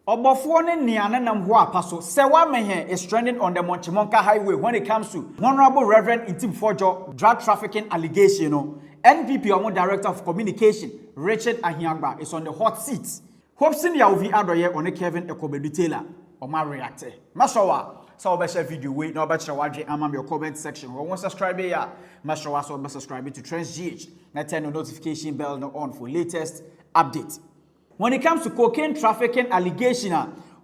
Obofo ne niane nam ho apaso. Serwaa Amihere is trending on the Monchimonka Highway when it comes to Honorable Reverend Intim-Fojo drug trafficking allegation. NPP Director of Communication Richard Ahiagba is on the hot seat. Hopeson Adorye on the Kevin Ekobedu Taylor. Oma reacte. Mashawa. So I'll share video wait now about your comment section. Or one subscribe here. Mashawa so subscribe to TRENDSGH. Now turn the notification bell on for latest updates. When it comes to cocaine trafficking allegation,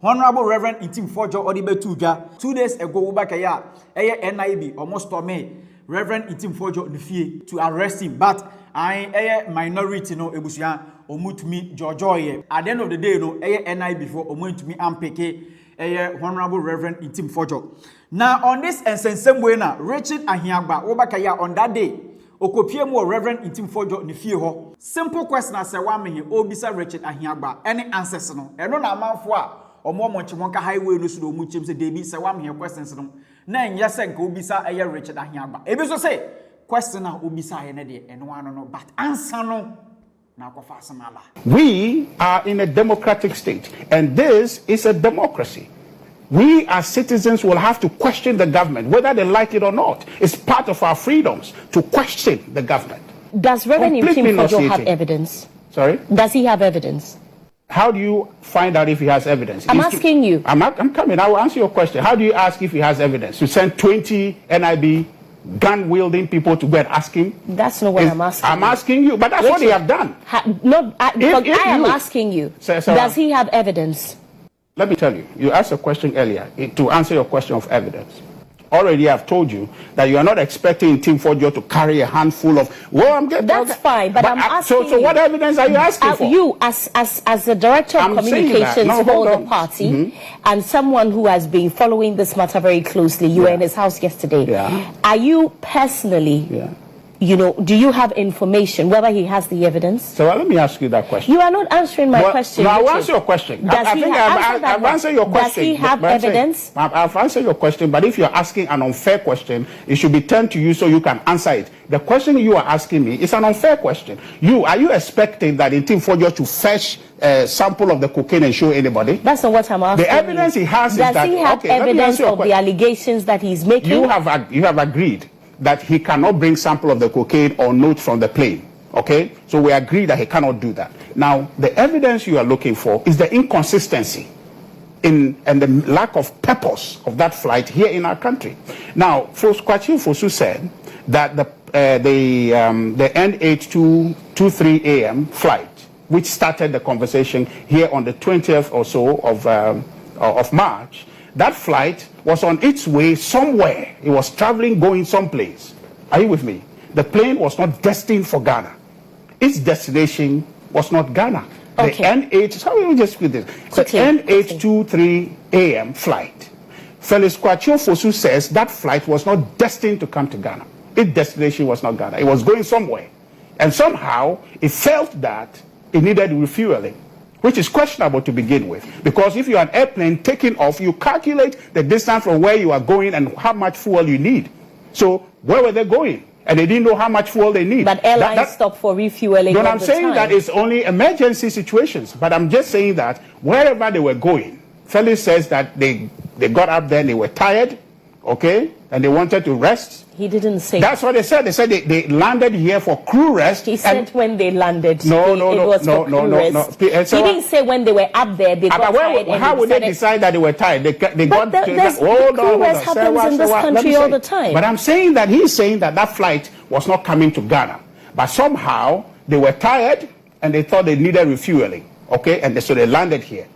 Honorable Reverend Intim-Fojo Odibetuga 2 days ago ubakaya NIB almost told me Reverend Intim-Fojo Nifie to arrest him, but I minority no ebusia omutumi jojoye. At the end of the day no NIB for omutumi ampeke Honorable Reverend Intim-Fojo. Now on this and same way na Richard Ahiagba ubakaya on that day okopie mo Reverend Intim-Fojo Nifie ho. Simple question as Serwaa Amihere obisa Richard Ahiagba any answers no eno na amanfo a omo Monchimonka Highway no so do mu chim se dey bi Serwaa Amihere questions no na enya se nka obisa Richard Ahiagba ebi so say question na obisa ye ne de eno ano no but answer no na kofa asamala. We are in a democratic state and this is a democracy. We as citizens will have to question the government whether they like it or not. It's part of our freedoms to question the government. Does Reverend Intim-Fojo have evidence? Sorry? Does he have evidence? How do you find out if he has evidence? I'm asking you. I'm coming. I will answer your question. How do you ask if he has evidence? You send 20 NIB gun-wielding people to go and ask him? That's not what I'm asking. I'm asking you, but that's what they have done. I am asking you. Does he have evidence? Let me tell you. You asked a question earlier to answer your question of evidence. Already I've told you that you are not expecting Intim-Fojo to carry a handful of... Well, I'm getting... That's fine, but I'm asking so what evidence are you asking for? You, as the Director of Communications for the party, and someone who has been following this matter very closely, you were in his house yesterday. Yeah. Are you personally... Yeah. You know, do you have information whether he has the evidence? So let me ask you that question. You are not answering my question. No, I'll answer your question. I think I've answered your question. Does he have evidence? I've answered your question, but if you're asking an unfair question, it should be turned to you so you can answer it. The question you are asking me is an unfair question. Are you expecting that Intim-Fojo to fetch a sample of the cocaine and show anybody? That's not what I'm asking. The evidence he has is that... Does he have evidence of the allegations that he's making? You have agreed that he cannot bring sample of the cocaine or note from the plane. Okay? So we agree that he cannot do that. Now, the evidence you are looking for is the inconsistency and the lack of purpose of that flight here in our country. Now, Kwachim Fosu said that the N8223 AM flight, which started the conversation here on the 20th or so of March, that flight was on its way somewhere. It was traveling, going someplace. Are you with me? The plane was not destined for Ghana. Its destination was not Ghana. Okay. The N823 AM flight. Felix Kwachim Fosu says that flight was not destined to come to Ghana. Its destination was not Ghana. It was going somewhere. And somehow it felt that it needed refueling, which is questionable to begin with. Because if you're an airplane taking off, you calculate the distance from where you are going and how much fuel you need. So where were they going? And they didn't know how much fuel they need. But airlines stop for refueling all the time. I'm saying that it's only emergency situations. But I'm just saying that wherever they were going, Felix says that they got up there and they were tired, okay? And they wanted to rest. He didn't say. That's what they said. They said they landed here for crew rest. He said when they landed. No. He didn't say when they were up there. They got tired. How would they decide that they were tired? Hold on. Rest happens in this country all the time. But I'm saying that he's saying that that flight was not coming to Ghana. But somehow they were tired and they thought they needed refueling. Okay, and so they landed here.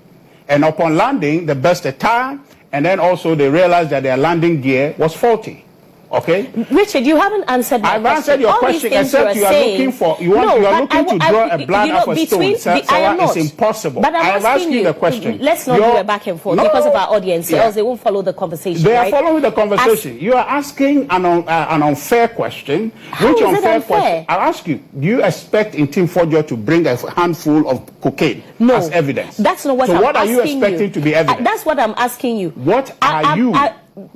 And upon landing, they burst a tire. And then also they realized that their landing gear was faulty. Okay? Richard, you haven't answered my question. I've answered your question, except you are looking for, you are looking to draw a bladder for stones. It's impossible. But I'm asking you the question. Let's not do a back and forth because of our audience, else they won't follow the conversation. They are following the conversation. You are asking an unfair question. Which unfair question? I'll ask you, do you expect Intim-Fojo to bring a handful of cocaine as evidence? That's not what I'm asking you. So what are you expecting to be evidence? That's what I'm asking you. What are you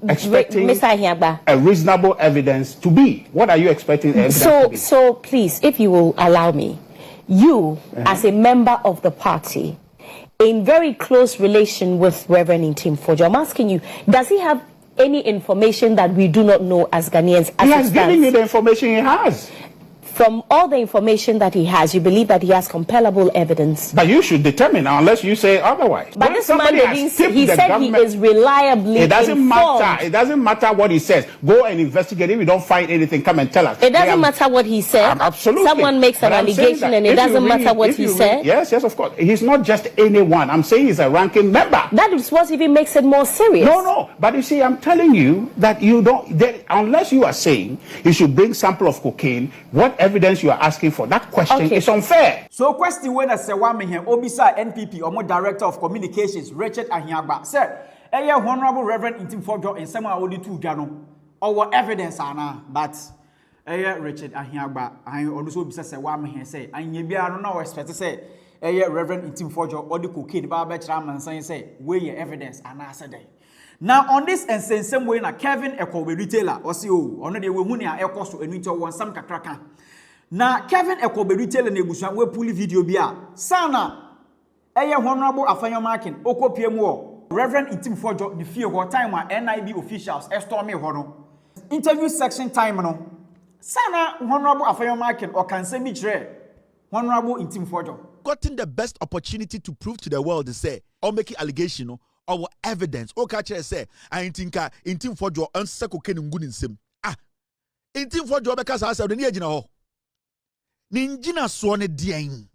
expecting Mr. Ahiagba, a reasonable evidence to be? What are you expecting evidence to be? So please, if you will allow me, you as a member of the party in very close relation with Reverend Intim Forjo. I'm asking you, does he have any information that we do not know as Ghanaians? He has given you the information he has. From all the information that he has, you believe that he has compellable evidence? But you should determine, unless you say otherwise. But this man, he said he is reliably informed. Matter. It doesn't matter what he says. Go and investigate. If you don't find anything, come and tell us. It doesn't matter what he said. Absolutely. Someone makes an allegation and it doesn't matter what he said. Yes, of course. He's not just anyone. I'm saying he's a ranking member. That is what even makes it more serious. No. But you see, I'm telling you that you don't, unless you are saying you should bring sample of cocaine, what evidence you are asking for, that question is unfair. So question when Serwaa Amihere Obisa NPP or Director of Communications Richard Ahiagba said, Honorable Reverend Intim Forjo in some of the two Gano or evidence ana, but Richard Ahiagba I also bisa Serwaa Amihere say and you be I don't know expect to say Reverend Intim Forjo or the cocaine Baba Chairman say where your evidence and answer day. Now on this and same way na Kevin Ekobe retailer or see on the woman ya cost to a one some kakraka. Na Kevin Ekobe retailer nebusan we pull video bia sana honorable Afanya Markin oko PMO Reverend Intim Forjo the fear what time NIB officials stormy hono interview section time no sana honorable Afanya Markin or can say me honorable Intim Forjo gotten the best opportunity to prove to the world to say or make allegation or evidence or catch say I think Intim Forjo answer cocaine nguni nsem Intim Forjo because I said the near ho ninjina swane dieng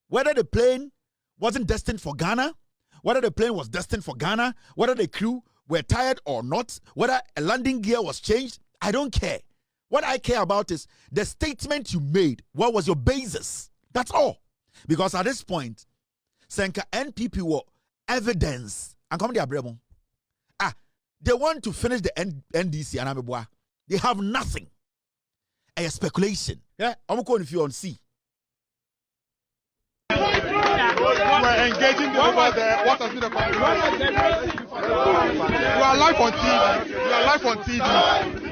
whether the plane wasn't destined for Ghana, whether the plane was destined for Ghana, whether the crew were tired or not, whether a landing gear was changed, I don't care. What I care about is the statement you made. What was your basis? That's all. Because at this point, Senka NPP were evidence. And come there, Bremo. They want to finish the NDC and Ameboa. They have nothing. A speculation. Yeah, I'm going if you on C. We're engaging the over there. What has been the conversation? You are live on TV. You are live on TV.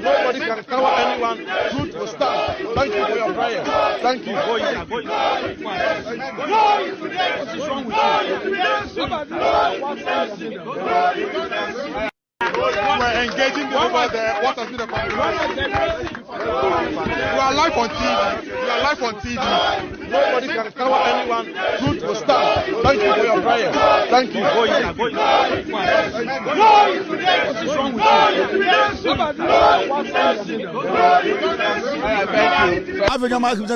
Nobody can cover anyone. Truth will stand. Thank you for your prayers. Thank you. We're engaging the over there. What has been the conversation? You are live on TV. You are live on TV. Nobody can cover anyone. Truth will stand. Thank you for your prayers. Thank you.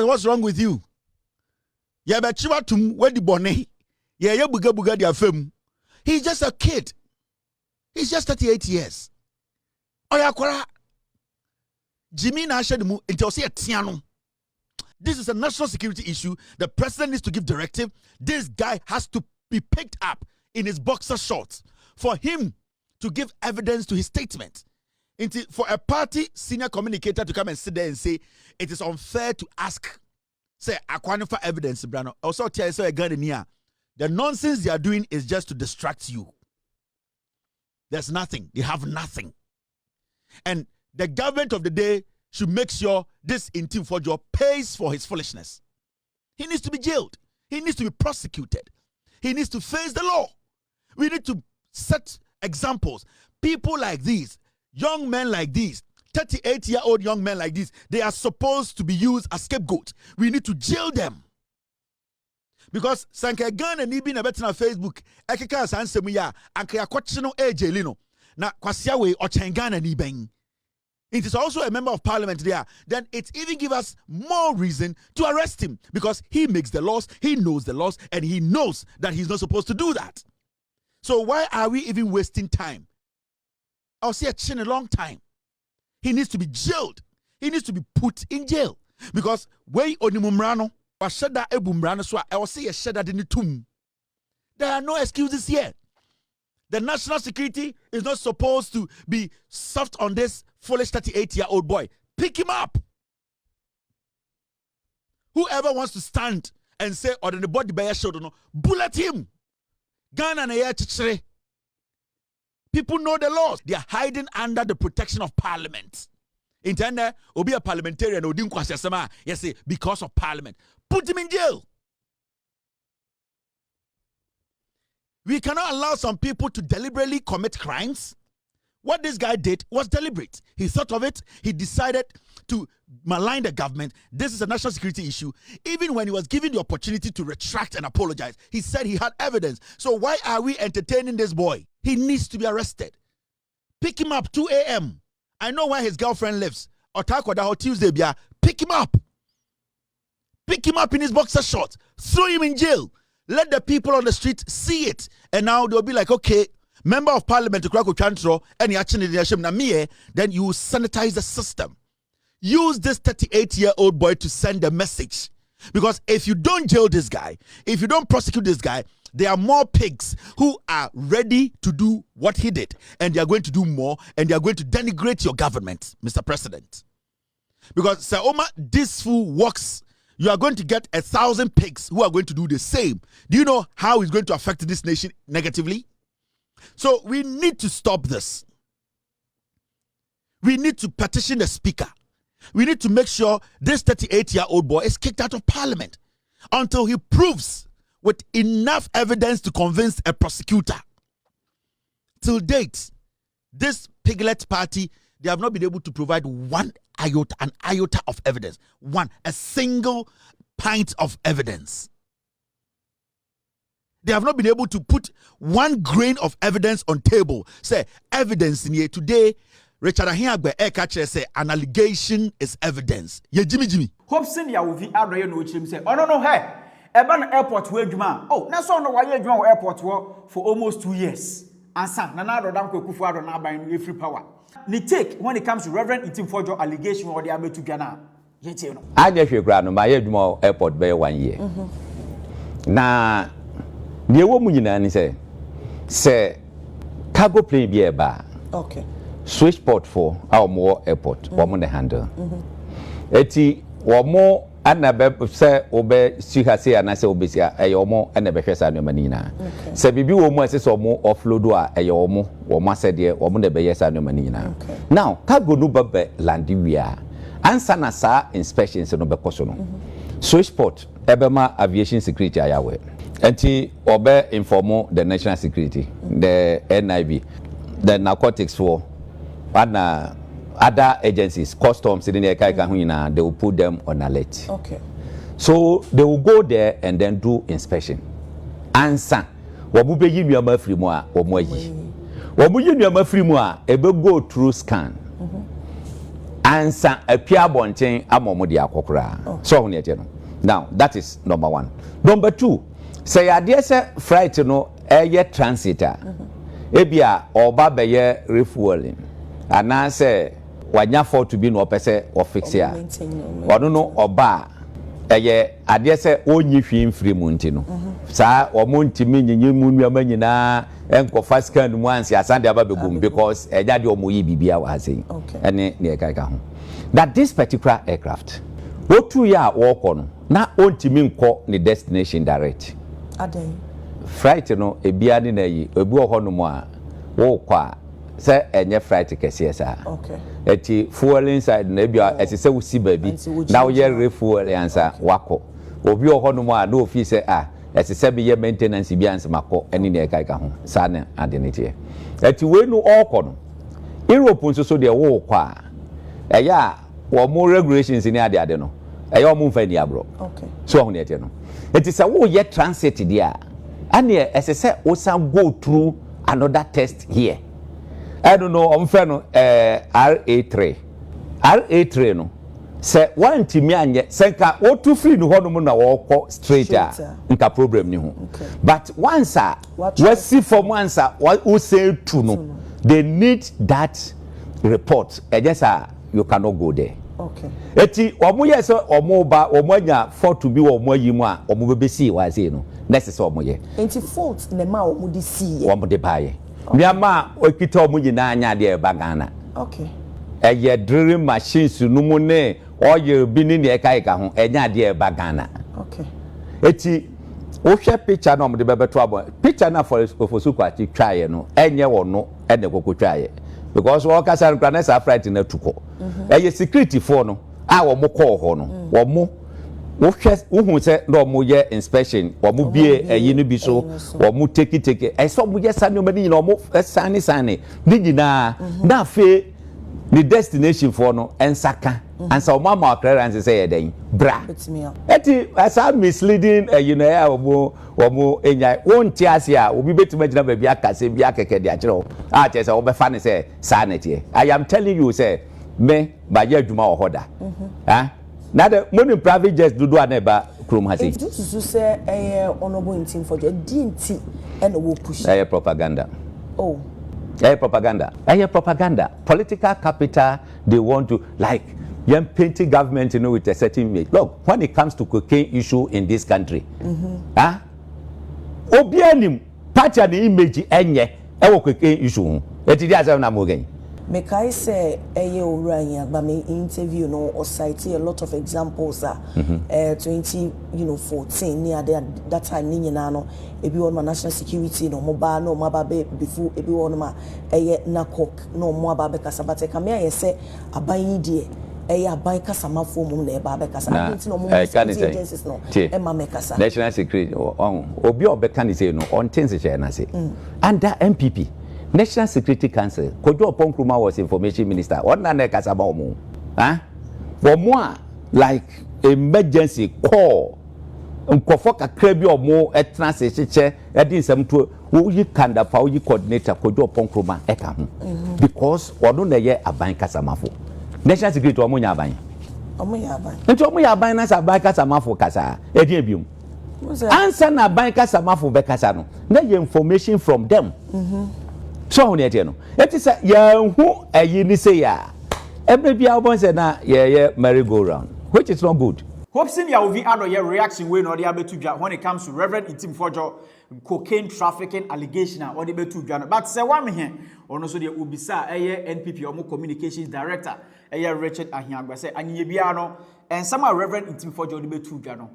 What's wrong with you? Yeah, but Chiwatum, where the bonnet? Yeah, buga dia fem. He's just a kid. He's just 38 years. Oyakwara. Jimmy na shedimu until say tiano. This is a national security issue. The president needs to give directive. This guy has to be picked up in his boxer shorts for him to give evidence to his statement. For a party senior communicator to come and sit there and say it is unfair to ask, say, akwane for evidence, Brano. Also, tell you again, the nonsense they are doing is just to distract you. There's nothing. They have nothing. And the government of the day should make sure this Intim Forjo pays for his foolishness. He needs to be jailed. He needs to be prosecuted. He needs to face the law. We need to set examples. People like these, young men like these, 38-year-old young men like this, they are supposed to be used as scapegoats. We need to jail them. Because Sanka Ghana ni bi na betina Facebook, ekeka sansemu ya, anka ya kwachi no ejelino. Na kwasia we ochengana ni ben. It is also a member of parliament there. Then it even gives us more reason to arrest him because he makes the laws, he knows the laws, and he knows that he's not supposed to do that. So why are we even wasting time? I'll say a long time. He needs to be jailed. He needs to be put in jail because way onimumrano washada ebumrano so I will say a shada dinitum. There are no excuses here. The national security is not supposed to be soft on this foolish 38-year-old boy. Pick him up. Whoever wants to stand and say, or the body by your shoulder, no, bullet him. Ghana na ya chichire. People know the laws. They are hiding under the protection of parliament. Intende, obi a parliamentarian, odin kwasesema, yes, because of parliament. Put him in jail. We cannot allow some people to deliberately commit crimes. What this guy did was deliberate. He thought of it. He decided to malign the government. This is a national security issue. Even when he was given the opportunity to retract and apologize, he said he had evidence. So why are we entertaining this boy? He needs to be arrested. Pick him up 2 a.m. I know where his girlfriend lives. Otakoda Tuesday, bia. Pick him up. Pick him up in his boxer shorts. Throw him in jail. Let the people on the street see it. And now they'll be like, okay, member of parliament to crack transfer any action in the then you sanitize the system. Use this 38-year-old boy to send a message. Because if you don't jail this guy, if you don't prosecute this guy, there are more pigs who are ready to do what he did. And they are going to do more. And they are going to denigrate your government, Mr. President. Because Sir Omar, this fool works. You are going to get 1,000 pigs who are going to do the same. Do you know how it's going to affect this nation negatively? So we need to stop this. We need to petition the speaker. We need to make sure this 38-year-old boy is kicked out of parliament until he proves with enough evidence to convince a prosecutor. Till date, this piglet party, they have not been able to provide an iota of evidence. A single pint of evidence. They have not been able to put 1 grain of evidence on table. Say, evidence in here today, Richard Ahiagba say an allegation is evidence. Ye Jimmy. Hopeson Adorye no chim say, oh no, hey, Eban airport where juma. Oh, na so no why you juma airport for almost 2 years. Ansa, nana rodam akufo-addo na ban free power. Ni take when it comes to Reverend Itimfojo allegation or the abe to Ghana. Yete no. Anya hwe kra no my juma airport be 1 year. Na ne wo mu nyina ni say cargo plane be eba. Okay. Switchport for our more airport, woman the handle. Eti womo anabe say obe sihase anase obesia eyomo anabe hwesa no manina. Se bibi womo asese omo offload a eyomo womo asede womo de be yesa no manina. Now cargo no bebe landi wia. Ansa na sa inspections no be koso no. Switchport ebema aviation security ayawe. Enti obe inform the national security, the NIV, the narcotics for other agencies, customs, they will put them on alert. Okay. So they will go there and then do inspection. Answer. Wabube yinwama free mo a omo yi. Wabu yinwama free mo a ebe go through scan. Answer apia bonten amomo de akokora. So ho ne no. Now that is number 1. Number 2, say ade say flight no eye transitor. Ebia oba beye refueling. And I say, wanya for to be no pese or fix here. Or no oba. Eye, I dare say, only film free muntino. Sa or munti mean you moon your manina and go fast can once ya Sunday ababegum because a daddy or mui bibia was saying. And near Kaika. That this particular aircraft, what 2 year walk on, not only mean call the destination direct. Fright no, a beardin a buo honoma, walk. Say enye flight kese sa. Okay. Eti fuel inside na bia esese wo si baby. Now ye refuel answer wako. Obi ohono mu a no fi say esese be ye maintenance bi answer mako eni na eka ho. Sa na ade ne tie. Eti we no all no. Europe nso so de wo kwa. Eya wo mo regulations ni ade no. Eya wo mfa ni abro. Okay. So ho ne tie no. Eti say wo ye transit dia. Ane esese wo san go through another test here. I don't know, I'm fan RA3. RA3 no. Say one timi anye senka o too free no hono na walk straight nka problem ni ho. But once we see from once we say to no, they need that report. And yes you cannot go there. Okay. Eti omo yes omo ba omo anya for to be omo yimu a omo be see wa say no. Next is omo ye. Enti fault na ma omo di see. Omo de baye. Miama okita omu nyina anya de eba Ghana. Okay. Eye drilling machines no mu ne oye bi ni ne eka ho enya de eba Ghana. Okay. Eti wo hwe picture no de bebeto abo. Picture na for ofosu kwati twaye no enye wo no ene kokko twaye. Because wo kasa nkra na sa flight na tuko. Eye security for no a wo mo call ho no. Wo mo Who said no more inspection or mubie a unibiso or mu take it. I saw we just no money no more sunny. Nigina na fe the destination for no and saka and so mama clearance say then bra. Eti as I'm misleading you know or mo enya won tiasia obi betima gina baby akase bi akeke de akere a che say obefa ne say sanity. I am telling you say me ba ye adwuma ohoda. Now the money private jets do aneba krom hasi. If this is say honorable in team for your DNT and we push. Propaganda. Oh. Propaganda. Propaganda. Political capital they want to like young painting government with a certain image. Look, when it comes to cocaine issue in this country, obianim party the image enye cocaine issue. Eti dia say na mo again. Mekai say Amihere but me interview no or cite a lot of examples 2014 near that time ni nyina no ebi won ma national security no mobile no mababe before ebi won ma nakok no mo ababe kasabate kame aye say aban die aban kasamafo mum na eba be kasa anti no mo agencies no ma me kasa national security obi obeka ni say no on things che na say under NPP National Security Council, Kojo Ponkruma was information minister. What na kasa ba omo? For more like emergency call. Nkofo kakra bi omo etna se cheche edin sam to wo yi kanda pa wo yi coordinator Kojo Ponkruma eka ho. Because odo na ye aban kasamafo. National Security omo nya aban. Omo ya aban. Nti omo ya aban na sa aban kasamafo kasa. Edin ebium. Answer na aban kasamafo be kasa no. Na ye information from them. So on no it is who a ni say ya every bia obon say na merry go round which is not good. Hopeson Adorye reaction way no dey abetu dwa when it comes to Reverend Itim Fojo cocaine trafficking allegation or dey betu dwa but Serwaa Amihere ono so dey obisa NPP omo communications director Richard Ahiagba say anyye bia no ensama Reverend Itim Fojo dey betu dwa no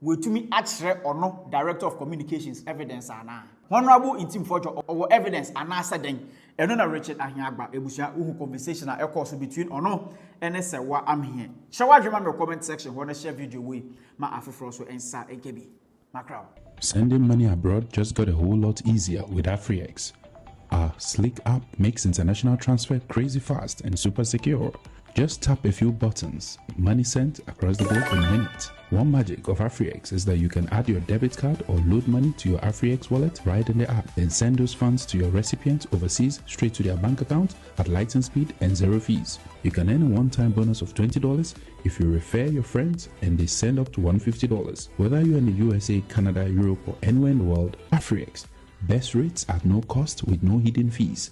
wetumi achre ono director of communications evidence ana honorable Itim Fojo or evidence ana saden eno na Richard Ahiagba ebusia uhu conversation a course between ono and Serwaa Amihere shawa dwema me comment section wanna share video we ma Afriex so ensa enkebi macro. Sending money abroad just got a whole lot easier with Afriex. Our slick app makes international transfer crazy fast and super secure. Just tap a few buttons, money sent across the globe in minutes. One magic of Afriex is that you can add your debit card or load money to your Afriex wallet right in the app, then send those funds to your recipient overseas straight to their bank account at lightning speed and zero fees. You can earn a one-time bonus of $20 if you refer your friends and they send up to $150. Whether you're in the USA, Canada, Europe, or anywhere in the world, Afriex. Best rates at no cost with no hidden fees.